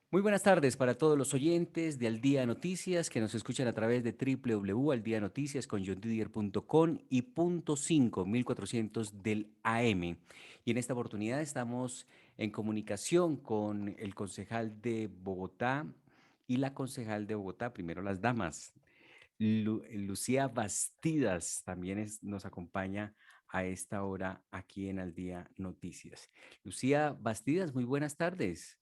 Muy buenas tardes para todos los oyentes de Al Día Noticias que nos escuchan a través de www.aldianoticias con johndidier.com y punto 5, 1400 del AM. Y en esta oportunidad estamos en comunicación con el concejal de Bogotá y la concejal de Bogotá, primero las damas. Lucía Bastidas también nos acompaña a esta hora aquí en Al Día Noticias. Lucía Bastidas, muy buenas tardes.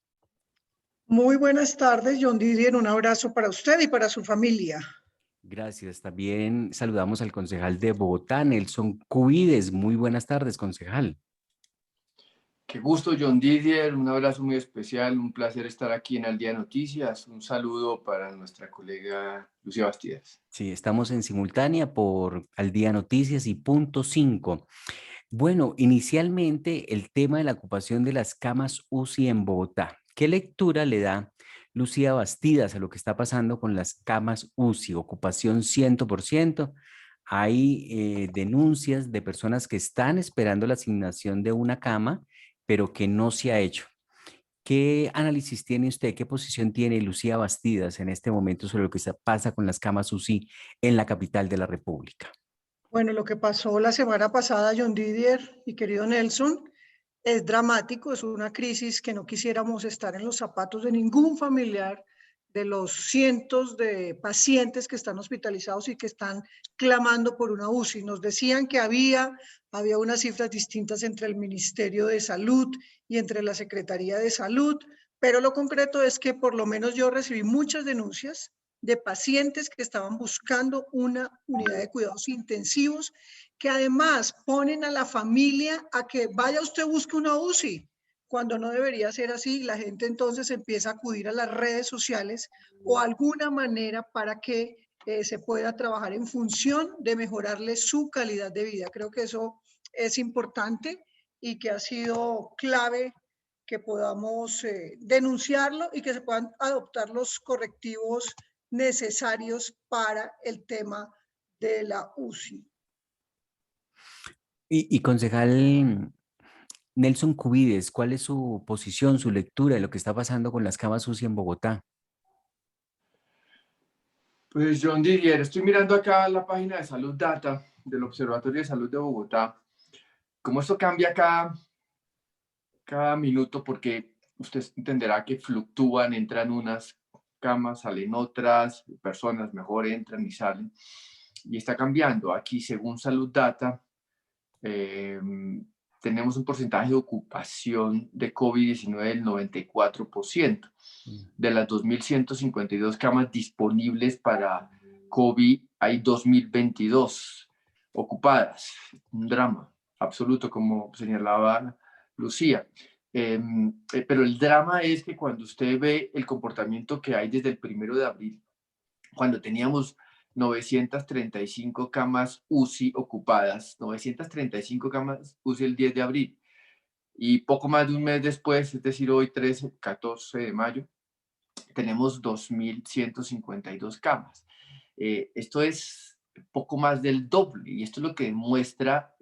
Muy buenas tardes, John Didier. Un abrazo para usted y para su familia. Gracias. También saludamos al concejal de Bogotá, Nelson Cubides. Muy buenas tardes, concejal. Qué gusto, John Didier. Un abrazo muy especial. Un placer estar aquí en Al Día de Noticias. Un saludo para nuestra colega Lucía Bastidas. Sí, estamos en simultánea por Al Día Noticias y punto 5. Bueno, inicialmente el tema de la ocupación de las camas UCI en Bogotá. ¿Qué lectura le da Lucía Bastidas a lo que está pasando con las camas UCI? Ocupación 100%. Hay denuncias de personas que están esperando la asignación de una cama, pero que no se ha hecho. ¿Qué análisis tiene usted? ¿Qué posición tiene Lucía Bastidas en este momento sobre lo que pasa con las camas UCI en la capital de la República? Bueno, lo que pasó la semana pasada, John Didier y querido Nelson, es dramático, es una crisis que no quisiéramos estar en los zapatos de ningún familiar de los cientos de pacientes que están hospitalizados y que están clamando por una UCI. Nos decían que había unas cifras distintas entre el Ministerio de Salud y entre la Secretaría de Salud, pero lo concreto es que por lo menos yo recibí muchas denuncias de pacientes que estaban buscando una unidad de cuidados intensivos, que además ponen a la familia a que vaya usted busque una UCI, cuando no debería ser así. La gente entonces empieza a acudir a las redes sociales o alguna manera para que se pueda trabajar en función de mejorarle su calidad de vida. Creo que eso es importante y que ha sido clave que podamos denunciarlo y que se puedan adoptar los correctivos necesarios para el tema de la UCI. Y concejal Nelson Cubides, ¿cuál es su posición, su lectura de lo que está pasando con las camas UCI en Bogotá? Pues John Didier, estoy mirando acá la página de Salud Data del Observatorio de Salud de Bogotá. Cómo esto cambia cada minuto, porque usted entenderá que fluctúan, entran unas camas, salen otras, personas mejor entran y salen. Y está cambiando. Aquí, según Salud Data, eh, tenemos un porcentaje de ocupación de COVID-19 del 94%. Mm. De las 2.152 camas disponibles para COVID, hay 2.022 ocupadas. Un drama absoluto, como señalaba Lucía. Pero el drama es que cuando usted ve el comportamiento que hay desde el 1 de abril, cuando teníamos 935 camas UCI ocupadas, 935 camas UCI el 10 de abril, y poco más de un mes después, es decir, hoy 13, 14 de mayo, tenemos 2.152 camas. Esto es poco más del doble, y esto es lo que demuestra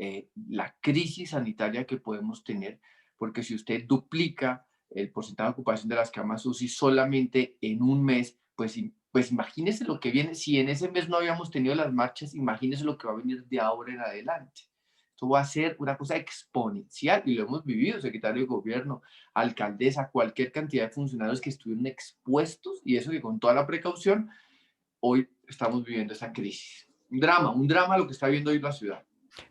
la crisis sanitaria que podemos tener, porque si usted duplica el porcentaje de ocupación de las camas UCI solamente en un mes, pues imagínese lo que viene. Si en ese mes no habíamos tenido las marchas, imagínese lo que va a venir de ahora en adelante. Esto va a ser una cosa exponencial y lo hemos vivido, secretario de gobierno, alcaldesa, cualquier cantidad de funcionarios que estuvieron expuestos, y eso que con toda la precaución, hoy estamos viviendo esa crisis. Un drama lo que está viendo hoy la ciudad.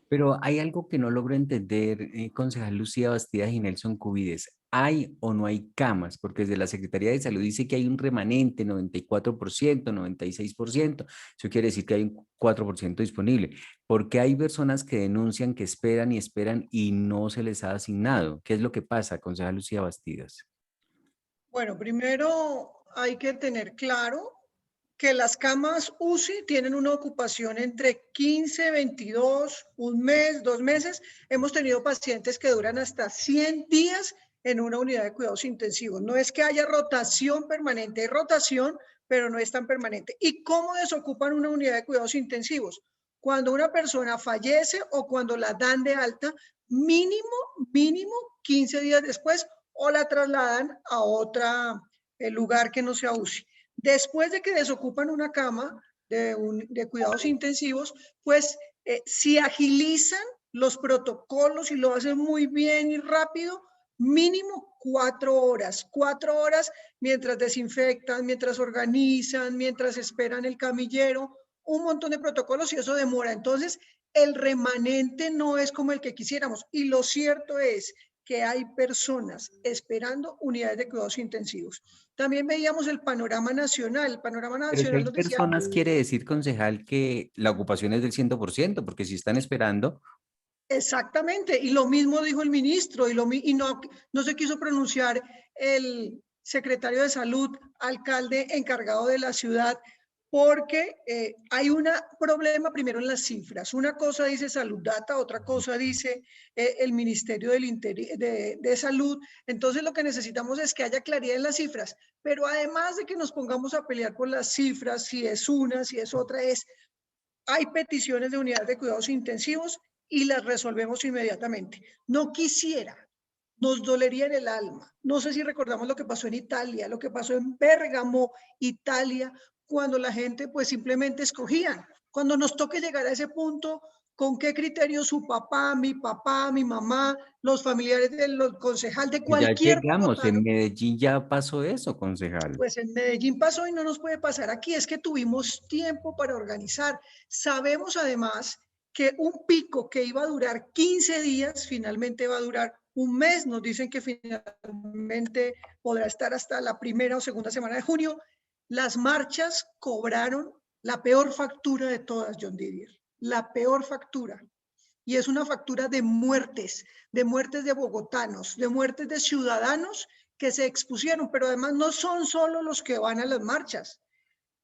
Pero hay algo que no logro entender, concejal Lucía Bastidas y Nelson Cubides. ¿Hay o no hay camas? Porque desde la Secretaría de Salud dice que hay un remanente, 94%, 96%. Eso quiere decir que hay un 4% disponible. ¿Por qué hay personas que denuncian que esperan y esperan y no se les ha asignado? ¿Qué es lo que pasa, concejal Lucía Bastidas? Bueno, primero hay que tener claro que las camas UCI tienen una ocupación entre 15, 22, un mes, 2 meses. Hemos tenido pacientes que duran hasta 100 días en una unidad de cuidados intensivos. No es que haya rotación permanente, hay rotación, pero no es tan permanente. ¿Y cómo desocupan una unidad de cuidados intensivos? Cuando una persona fallece o cuando la dan de alta, mínimo, mínimo 15 días después, o la trasladan a otra el lugar que no sea UCI. Después de que desocupan una cama de cuidados intensivos, pues si agilizan los protocolos y lo hacen muy bien y rápido, mínimo 4 horas mientras desinfectan, mientras organizan, mientras esperan el camillero, un montón de protocolos y eso demora. Entonces, el remanente no es como el que quisiéramos. Y lo cierto es que hay personas esperando unidades de cuidados intensivos. También veíamos el panorama nacional. El panorama Pero si nacional hay nos decía personas, quiere decir, concejal, que la ocupación es del 100%, porque si están esperando, exactamente, y lo mismo dijo el ministro, y no se quiso pronunciar el secretario de Salud, alcalde encargado de la ciudad, porque hay un problema primero en las cifras. Una cosa dice Salud Data, otra cosa dice el Ministerio de Salud. Entonces lo que necesitamos es que haya claridad en las cifras, pero además de que nos pongamos a pelear por las cifras, si es una, si es otra, hay peticiones de unidades de cuidados intensivos y las resolvemos inmediatamente. No quisiera, nos dolería en el alma. No sé si recordamos lo que pasó en Italia, lo que pasó en Bérgamo, Italia, cuando la gente pues simplemente escogían. Cuando nos toque llegar a ese punto, ¿con qué criterio su papá, mi mamá, los familiares del concejal de ya cualquier llegamos, en bogotano? Medellín ya pasó eso, concejal. Pues en Medellín pasó y no nos puede pasar aquí. Es que tuvimos tiempo para organizar. Sabemos además que un pico que iba a durar 15 días, finalmente va a durar un mes. Nos dicen que finalmente podrá estar hasta la primera o segunda semana de junio. Las marchas cobraron la peor factura de todas, John Didier. La peor factura. Y es una factura de muertes de bogotanos, de muertes de ciudadanos que se expusieron, pero además no son solo los que van a las marchas,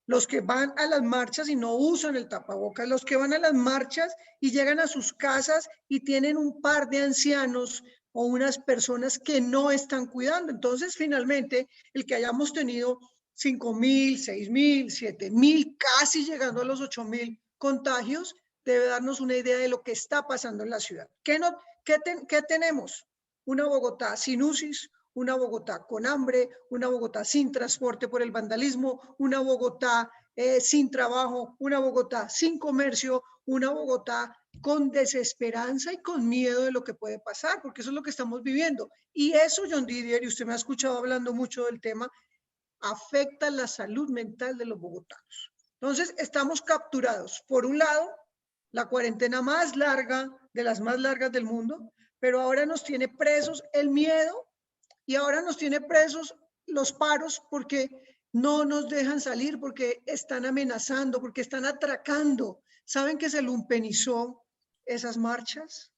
los que van a las marchas y no usan el tapabocas, los que van a las marchas y llegan a sus casas y tienen un par de ancianos o unas personas que no están cuidando. Entonces, finalmente, el que hayamos tenido 5.000, 6.000, 7.000, casi llegando a los 8.000 contagios, debe darnos una idea de lo que está pasando en la ciudad. ¿Qué tenemos? Una Bogotá sin UCIs, una Bogotá con hambre, una Bogotá sin transporte por el vandalismo, una Bogotá sin trabajo, una Bogotá sin comercio, una Bogotá con desesperanza y con miedo de lo que puede pasar, porque eso es lo que estamos viviendo. Y eso, John Didier, y usted me ha escuchado hablando mucho del tema, afecta la salud mental de los bogotanos. Entonces, estamos capturados. Por un lado, la cuarentena más larga, de las más largas del mundo, pero ahora nos tiene presos el miedo y ahora nos tiene presos los paros porque no nos dejan salir, porque están amenazando, porque están atracando. ¿Saben que se lumpenizó esas marchas?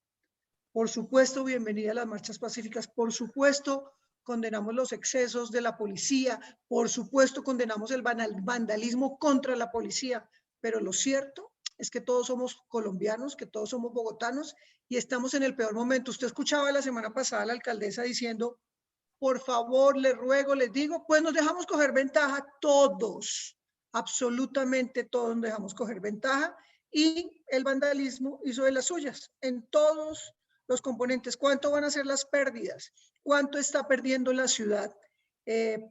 Por supuesto, bienvenida a las marchas pacíficas. Por supuesto, condenamos los excesos de la policía. Por supuesto, condenamos el vandalismo contra la policía. Pero lo cierto es que todos somos colombianos, que todos somos bogotanos y estamos en el peor momento. Usted escuchaba la semana pasada a la alcaldesa diciendo, por favor, les ruego, les digo, pues nos dejamos coger ventaja todos, absolutamente todos nos dejamos coger ventaja y el vandalismo hizo de las suyas en todos los componentes. ¿Cuánto van a ser las pérdidas? ¿Cuánto está perdiendo la ciudad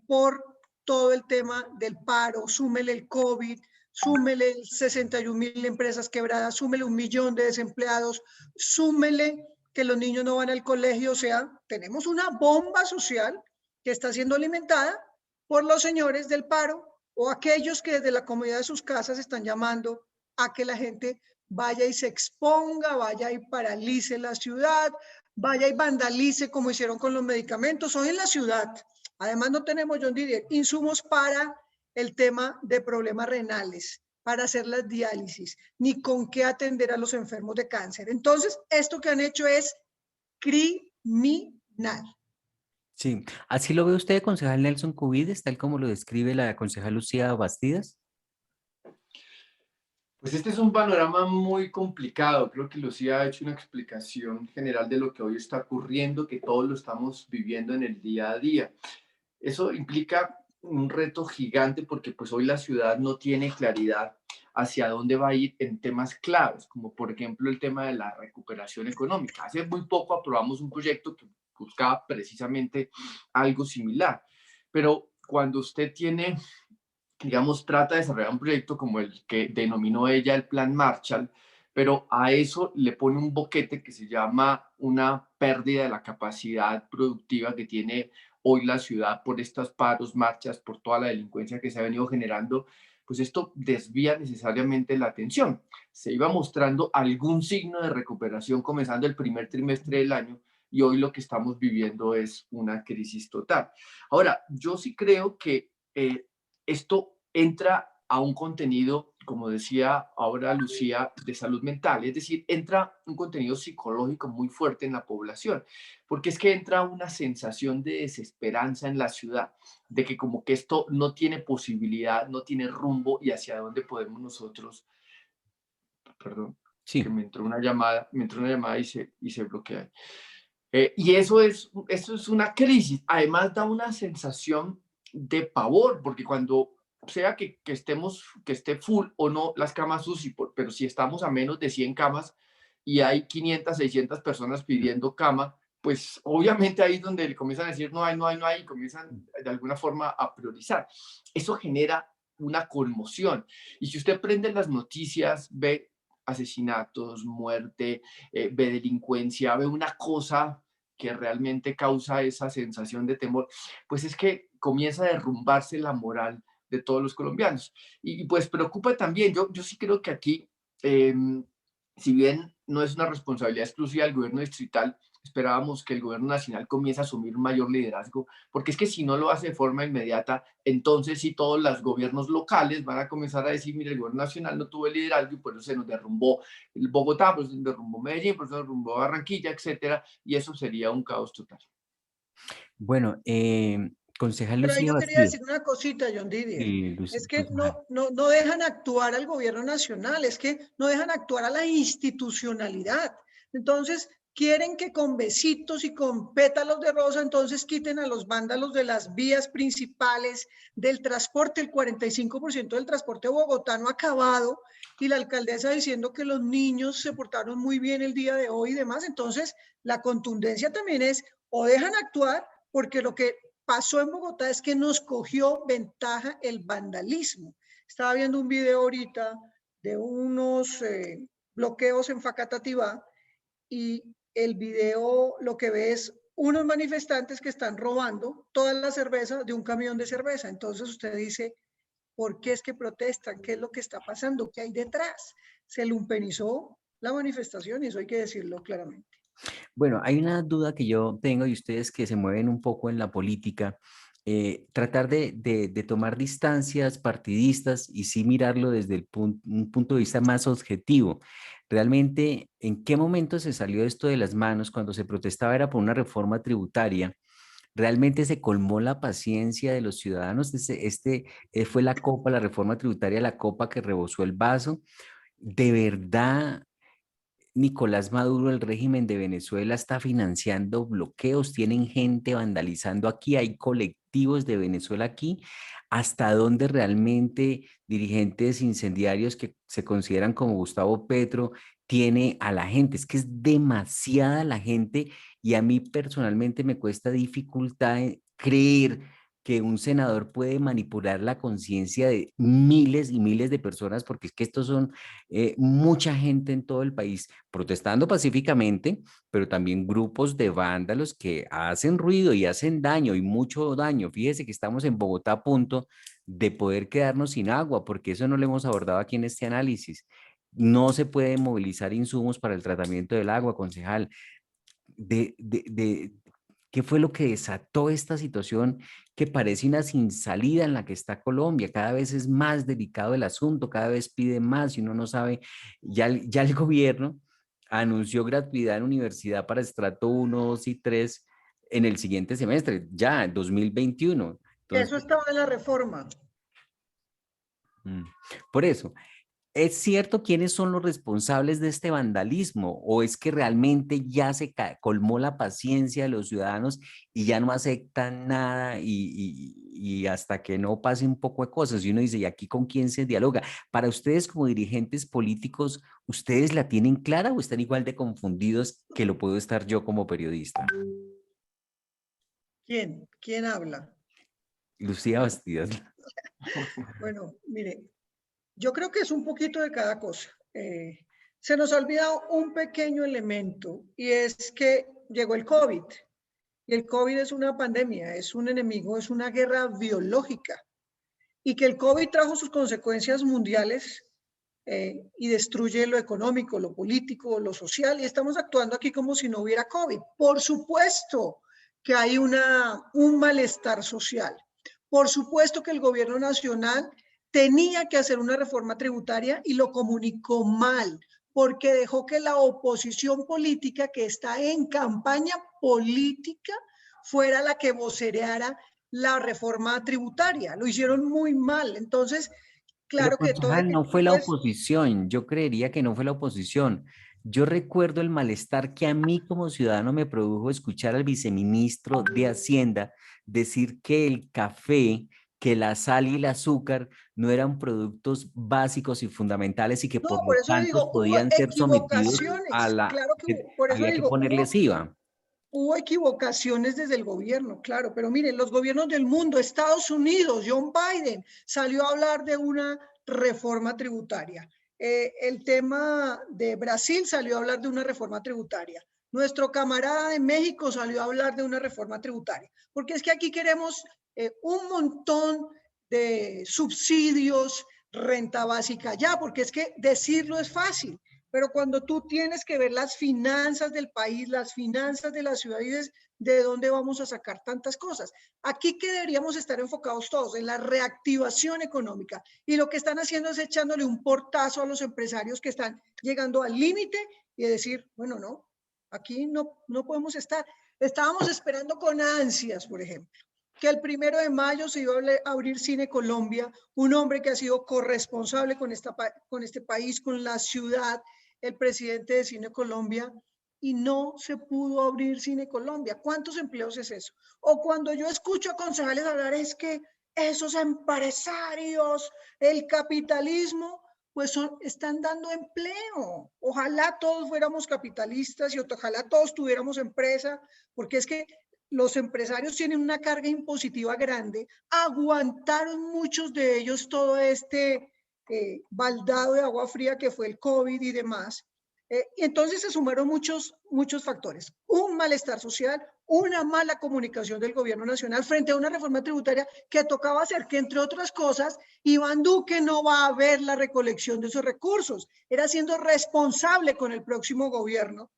por todo el tema del paro? Súmele el COVID, súmele 61.000 empresas quebradas, súmele 1 millón de desempleados, súmele que los niños no van al colegio, o sea, tenemos una bomba social que está siendo alimentada por los señores del paro o aquellos que desde la comodidad de sus casas están llamando a que la gente vaya y se exponga, vaya y paralice la ciudad, vaya y vandalice como hicieron con los medicamentos hoy en la ciudad. Además no tenemos, John Didier, insumos para el tema de problemas renales, para hacer las diálisis, ni con qué atender a los enfermos de cáncer. Entonces, esto que han hecho es criminal. Sí, así lo ve usted, concejal Nelson Cubides, tal como lo describe la concejal Lucía Bastidas. Pues este es un panorama muy complicado. Creo que Lucía ha hecho una explicación general de lo que hoy está ocurriendo, que todos lo estamos viviendo en el día a día. Eso implica un reto gigante porque pues hoy la ciudad no tiene claridad hacia dónde va a ir en temas claves, como por ejemplo el tema de la recuperación económica. Hace muy poco aprobamos un proyecto que buscaba precisamente algo similar, pero cuando usted tiene, digamos, trata de desarrollar un proyecto como el que denominó ella el Plan Marshall, pero a eso le pone un boquete que se llama una pérdida de la capacidad productiva que tiene hoy la ciudad por estos paros, marchas, por toda la delincuencia que se ha venido generando, pues esto desvía necesariamente la atención. Se iba mostrando algún signo de recuperación comenzando el primer trimestre del año y hoy lo que estamos viviendo es una crisis total. Ahora, yo sí creo que esto entra a un contenido, como decía ahora Lucía, de salud mental, es decir, entra un contenido psicológico muy fuerte en la población, porque es que entra una sensación de desesperanza en la ciudad, de que como que esto no tiene posibilidad, no tiene rumbo y hacia dónde podemos nosotros, perdón, que Sí. me entró una llamada y se bloquea. Y eso es una crisis. Además da una sensación de pavor, porque cuando sea que esté full o no las camas UCI, pero si estamos a menos de 100 camas y hay 500, 600 personas pidiendo cama, pues obviamente ahí es donde comienzan a decir no hay, no hay, no hay, y comienzan de alguna forma a priorizar. Eso genera una conmoción. Y si usted prende las noticias, ve asesinatos, muerte, ve delincuencia, ve una cosa que realmente causa esa sensación de temor, pues es que comienza a derrumbarse la moral de todos los colombianos. Y pues preocupa también, yo sí creo que aquí, eh, si bien no es una responsabilidad exclusiva del gobierno distrital, esperábamos que el gobierno nacional comience a asumir un mayor liderazgo, porque es que si no lo hace de forma inmediata, entonces sí todos los gobiernos locales van a comenzar a decir, mire, el gobierno nacional no tuvo el liderazgo y por eso se nos derrumbó el Bogotá, por eso se derrumbó Medellín, por eso se derrumbó Barranquilla, etcétera, y eso sería un caos total. Bueno, concejal Pero ahí Lucía yo quería Bastido. decir una cosita, John Didier. Sí, Es que concejal. no dejan actuar al gobierno nacional, es que no dejan actuar a la institucionalidad. Entonces, quieren que con besitos y con pétalos de rosa, entonces quiten a los vándalos de las vías principales del transporte. El 45% del transporte bogotano acabado y la alcaldesa diciendo que los niños se portaron muy bien el día de hoy y demás. Entonces, la contundencia también es o dejan actuar porque lo que pasó en Bogotá es que nos cogió ventaja el vandalismo. Estaba viendo un video ahorita de unos bloqueos en Facatativá y el video lo que ve es unos manifestantes que están robando toda la cerveza de un camión de cerveza. Entonces usted dice, ¿por qué es que protestan? ¿Qué es lo que está pasando? ¿Qué hay detrás? Se lumpenizó la manifestación y eso hay que decirlo claramente. Bueno, hay una duda que yo tengo y ustedes que se mueven un poco en la política, tratar de tomar distancias partidistas y sí mirarlo desde un punto de vista más objetivo. Realmente, ¿en qué momento se salió esto de las manos? Cuando se protestaba era por una reforma tributaria. Realmente se colmó la paciencia de los ciudadanos. Fue la copa, la reforma tributaria, la copa que rebosó el vaso. ¿De verdad Nicolás Maduro, el régimen de Venezuela está financiando bloqueos, tienen gente vandalizando aquí, hay colectivos de Venezuela aquí? ¿Hasta dónde realmente dirigentes incendiarios que se consideran como Gustavo Petro tiene a la gente? Es que es demasiada la gente y a mí personalmente me cuesta dificultad creer que un senador puede manipular la conciencia de miles y miles de personas, porque es que estos son mucha gente en todo el país protestando pacíficamente, pero también grupos de vándalos que hacen ruido y hacen daño y mucho daño. Fíjese que estamos en Bogotá a punto de poder quedarnos sin agua, porque eso no lo hemos abordado aquí en este análisis. No se puede movilizar insumos para el tratamiento del agua, concejal. ¿Qué fue lo que desató esta situación que parece una sin salida en la que está Colombia? Cada vez es más delicado el asunto, cada vez pide más y uno no sabe. Ya el gobierno anunció gratuidad en universidad para estrato 1, 2 y 3 en el siguiente semestre, ya en 2021. Eso Entonces, estaba en la reforma. mm, por eso, ¿es cierto quiénes son los responsables de este vandalismo? ¿O es que realmente ya se colmó la paciencia de los ciudadanos y ya no aceptan nada y hasta que no pase un poco de cosas? Y uno dice, ¿y aquí con quién se dialoga? Para ustedes como dirigentes políticos, ¿ustedes la tienen clara o están igual de confundidos que lo puedo estar yo como periodista? ¿Quién? ¿Quién habla? Lucía Bastidas. Bueno, mire, yo creo que es un poquito de cada cosa. Se nos ha olvidado un pequeño elemento y es que llegó el COVID. Y el COVID es una pandemia, es un enemigo, es una guerra biológica. Y que el COVID trajo sus consecuencias mundiales y destruye lo económico, lo político, lo social. Y estamos actuando aquí como si no hubiera COVID. Por supuesto que hay un malestar social. Por supuesto que el gobierno nacional tenía que hacer una reforma tributaria y lo comunicó mal, porque dejó que la oposición política que está en campaña política fuera la que vocereara la reforma tributaria. Lo hicieron muy mal. Entonces, Pero claro que todo el concejal, no tiempo, fue la pues, oposición, yo creería que no fue la oposición. Yo recuerdo el malestar que a mí como ciudadano me produjo escuchar al viceministro de Hacienda decir que el café, que la sal y el azúcar no eran productos básicos y fundamentales y que no, por lo por eso tanto digo, hubo podían ser sometidos a equivocaciones, la, claro que que por eso había que digo, ponerles IVA. hubo equivocaciones desde el gobierno, claro, pero miren, los gobiernos del mundo, Estados Unidos, John Biden salió a hablar de una reforma tributaria. El tema de Brasil salió a hablar de una reforma tributaria. Nuestro camarada de México salió a hablar de una reforma tributaria, porque es que aquí queremos un montón de subsidios, renta básica ya, porque es que decirlo es fácil, pero cuando tú tienes que ver las finanzas del país, las finanzas de las ciudades, ¿de dónde vamos a sacar tantas cosas? Aquí que deberíamos estar enfocados todos en la reactivación económica y lo que están haciendo es echándole un portazo a los empresarios que están llegando al límite y decir, bueno, no, aquí no podemos estar. Estábamos esperando con ansias, por ejemplo, que el 1 de mayo se iba a abrir Cine Colombia, un hombre que ha sido corresponsable con este país, con la ciudad, el presidente de Cine Colombia, y no se pudo abrir Cine Colombia. ¿Cuántos empleos es eso? O cuando yo escucho a concejales hablar, es que esos empresarios, el capitalismo, pues están dando empleo. Ojalá todos fuéramos capitalistas y ojalá todos tuviéramos empresa, porque es que los empresarios tienen una carga impositiva grande, aguantaron muchos de ellos todo este baldado de agua fría que fue el COVID y demás. Y entonces se sumaron muchos factores. Un malestar social, una mala comunicación del gobierno nacional frente a una reforma tributaria que tocaba hacer, que entre otras cosas, Iván Duque no va a ver la recolección de esos recursos. Era siendo responsable con el próximo gobierno.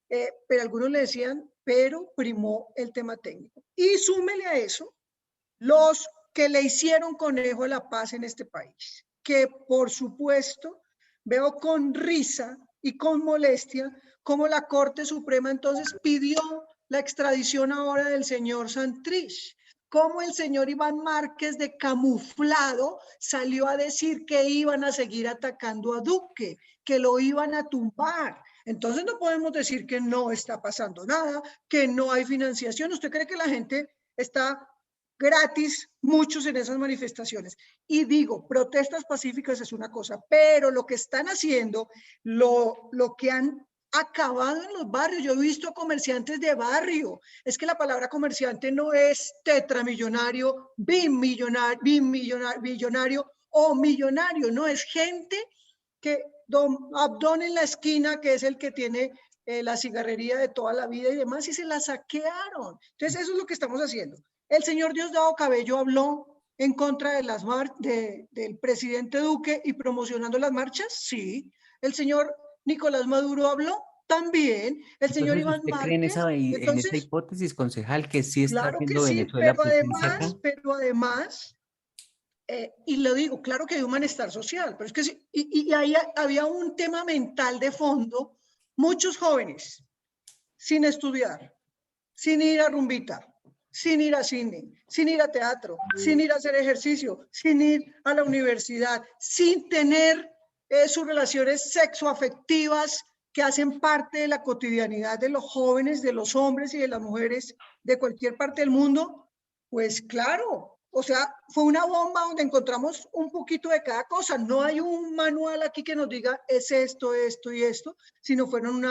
Pero algunos le decían, pero primó el tema técnico. Y súmele a eso los que le hicieron conejo a la paz en este país, que por supuesto veo con risa y con molestia como la Corte Suprema entonces pidió la extradición ahora del señor Santrich, como el señor Iván Márquez de camuflado salió a decir que iban a seguir atacando a Duque, que lo iban a tumbar. Entonces no podemos decir que no está pasando nada, que no hay financiación. ¿Usted cree que la gente está gratis, muchos en esas manifestaciones? Y digo, protestas pacíficas es una cosa, pero lo que están haciendo, lo que han acabado en los barrios, yo he visto comerciantes de barrio, es que la palabra comerciante no es tetramillonario, billonario o millonario, no, es gente que Don Abdón en la esquina, que es el que tiene la cigarrería de toda la vida y demás, y se la saquearon. Entonces eso es lo que estamos haciendo. El señor Diosdado Cabello habló en contra de del presidente Duque y promocionando las marchas, sí. El señor Nicolás Maduro habló también. El señor Entonces, Iván ¿usted cree en Márquez. en esa Entonces, hipótesis, concejal, que sí está claro que haciendo sí, Venezuela presencia acá? pero además y lo digo, claro que hay un malestar social, pero es que sí, y ahí había un tema mental de fondo, muchos jóvenes sin estudiar, sin ir a rumbita, sin ir a cine, sin ir a teatro, sin ir a hacer ejercicio, sin ir a la universidad, sin tener sus relaciones sexoafectivas que hacen parte de la cotidianidad de los jóvenes, de los hombres y de las mujeres de cualquier parte del mundo. Pues claro, o sea, fue una bomba donde encontramos un poquito de cada cosa. No hay un manual aquí que nos diga es esto, esto y esto, sino fueron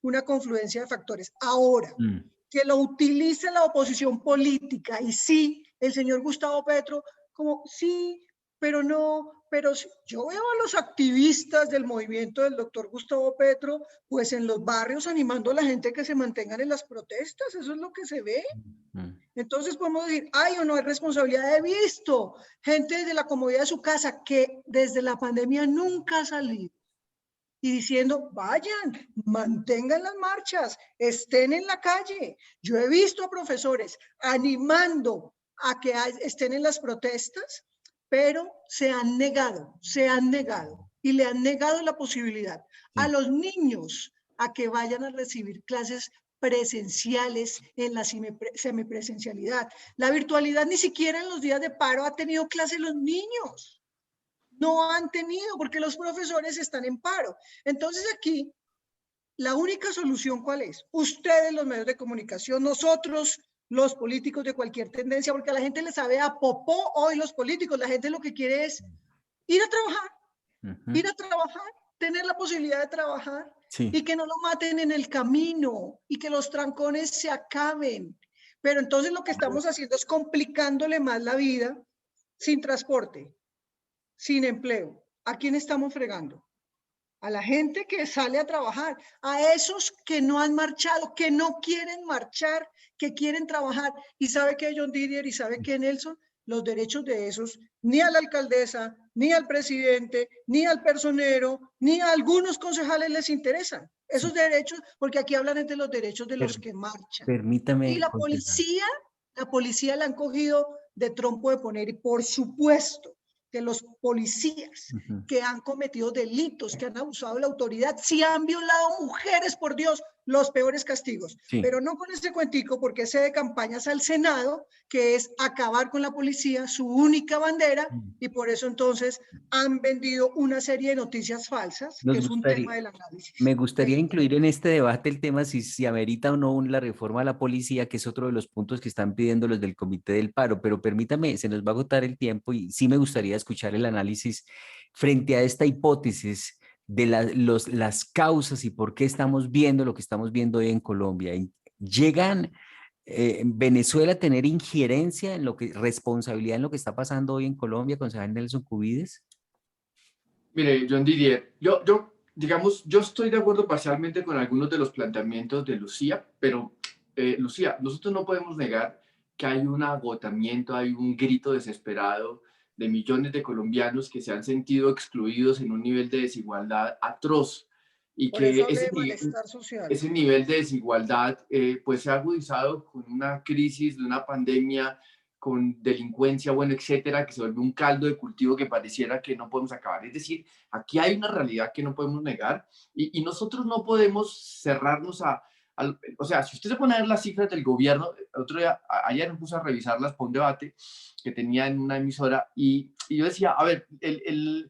una confluencia de factores. Ahora, Mm. que lo utilice la oposición política y sí, El señor Gustavo Petro, como, sí, pero no, pero sí. Yo veo a los activistas del movimiento del doctor Gustavo Petro, pues en los barrios animando a la gente que se mantengan en las protestas, eso es lo que se ve. Mm. Entonces podemos decir, ay o no hay responsabilidad. He visto gente desde la comodidad de su casa que desde la pandemia nunca ha salido y diciendo, vayan, mantengan las marchas, estén en la calle. Yo he visto a profesores animando a que estén en las protestas, pero se han negado y le han negado la posibilidad a Sí. los niños a que vayan a recibir clases presenciales en la semipresencialidad. La virtualidad ni siquiera en los días de paro ha tenido clase los niños. No han tenido porque los profesores están en paro. Entonces aquí, la única solución, ¿cuál es? Ustedes, los medios de comunicación, nosotros, los políticos de cualquier tendencia, porque a la gente le sabe a popó hoy los políticos. La gente lo que quiere es ir a trabajar, ir a trabajar, tener la posibilidad de trabajar Sí. y que no lo maten en el camino y que los trancones se acaben. Pero entonces lo que estamos haciendo es complicándole más la vida sin transporte, sin empleo. ¿A quién estamos fregando? A la gente que sale a trabajar, a esos que no han marchado, que no quieren marchar, que quieren trabajar. Y sabe que John Didier y sabe que Nelson, los derechos de esos, ni a la alcaldesa, ni al presidente, ni al personero, ni a algunos concejales les interesan. Sí. Esos derechos, porque aquí hablan de los derechos de los Per- que marchan. Y Permítame, concejal. la policía la han cogido de trompo de poner, y por supuesto que los policías Ujú. que han cometido delitos, que han abusado de la autoridad, si han violado mujeres, por Dios, los peores castigos. Sí. Pero no con ese cuentico, porque ese de campañas al Senado, que es acabar con la policía, su única bandera, y por eso entonces han vendido una serie de noticias falsas, que Nos es un gustaría, tema del análisis. Me gustaría incluir en este debate el tema si amerita o no la reforma a la policía, que es otro de los puntos que están pidiendo los del Comité del Paro, pero permítame, se nos va a agotar el tiempo y sí me gustaría escuchar el análisis frente a esta hipótesis de las causas y por qué estamos viendo lo que estamos viendo hoy en Colombia. ¿Llegan Venezuela a tener injerencia en responsabilidad en lo que está pasando hoy en Colombia, concejal Nelson Cubides? Mire, John Didier, digamos, yo estoy de acuerdo parcialmente con algunos de los planteamientos de Lucía, pero Lucía, nosotros no podemos negar que hay un agotamiento, hay un grito desesperado de millones de colombianos que se han sentido excluidos en un nivel de desigualdad atroz y Por eso que hablé de malestar social. ese nivel de desigualdad pues se ha agudizado con una crisis de una pandemia, con delincuencia, bueno, etcétera, que se vuelve un caldo de cultivo que pareciera que no podemos acabar. Es decir, aquí hay una realidad que no podemos negar y nosotros no podemos cerrarnos o sea, si usted se pone a ver las cifras del gobierno, otro día, ayer me puse a revisarlas para un debate que tenía en una emisora y yo decía, a ver, el,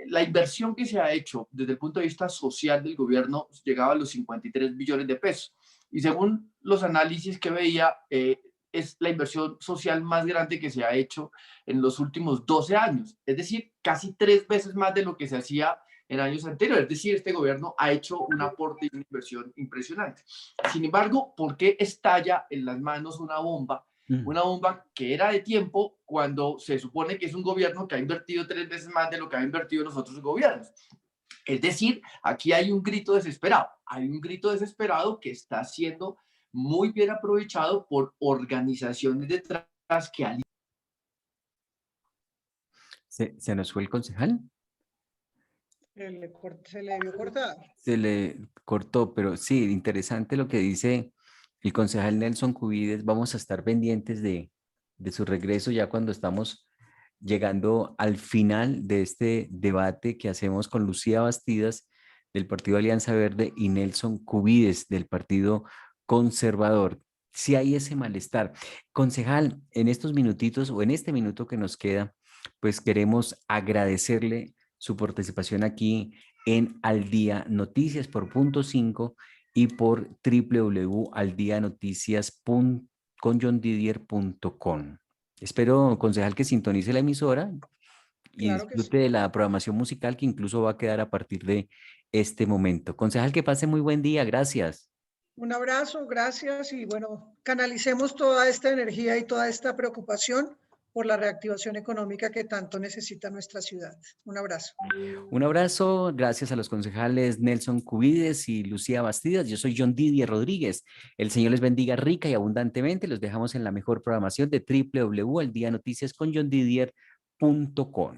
la inversión que se ha hecho desde el punto de vista social del gobierno llegaba a los 53 billones de pesos. Y según los análisis que veía, es la inversión social más grande que se ha hecho en los últimos 12 años. Es decir, casi 3 veces más de lo que se hacía en años anteriores. Es decir, este gobierno ha hecho un aporte y una inversión impresionante. Sin embargo, ¿por qué estalla en las manos una bomba? Una bomba que era de tiempo cuando se supone que es un gobierno que ha invertido 3 veces más de lo que ha invertido los otros gobiernos. Es decir, aquí hay un grito desesperado, hay un grito desesperado que está siendo muy bien aprovechado por organizaciones detrás que ¿Se nos fue el concejal? Se le vio cortada. Se le cortó, pero sí, interesante lo que dice el concejal Nelson Cubides. Vamos a estar pendientes de su regreso ya cuando estamos llegando al final de este debate que hacemos con Lucía Bastidas del Partido Alianza Verde y Nelson Cubides del Partido Conservador. Si hay ese malestar. Concejal, en estos minutitos o en este minuto que nos queda, pues queremos agradecerle su participación aquí en Al Día Noticias por Punto 5 y por www.aldianoticias.com. Espero, concejal, que sintonice la emisora y Claro que sí. disfrute de la programación musical que incluso va a quedar a partir de este momento. Concejal, que pase muy buen día. Gracias. Un abrazo, gracias y bueno, canalicemos toda esta energía y toda esta preocupación por la reactivación económica que tanto necesita nuestra ciudad. Un abrazo. Un abrazo, gracias a los concejales Nelson Cubides y Lucía Bastidas. Yo soy John Didier Rodríguez. El Señor les bendiga rica y abundantemente. Los dejamos en la mejor programación de www.eldianoticiasconjohndidier.com.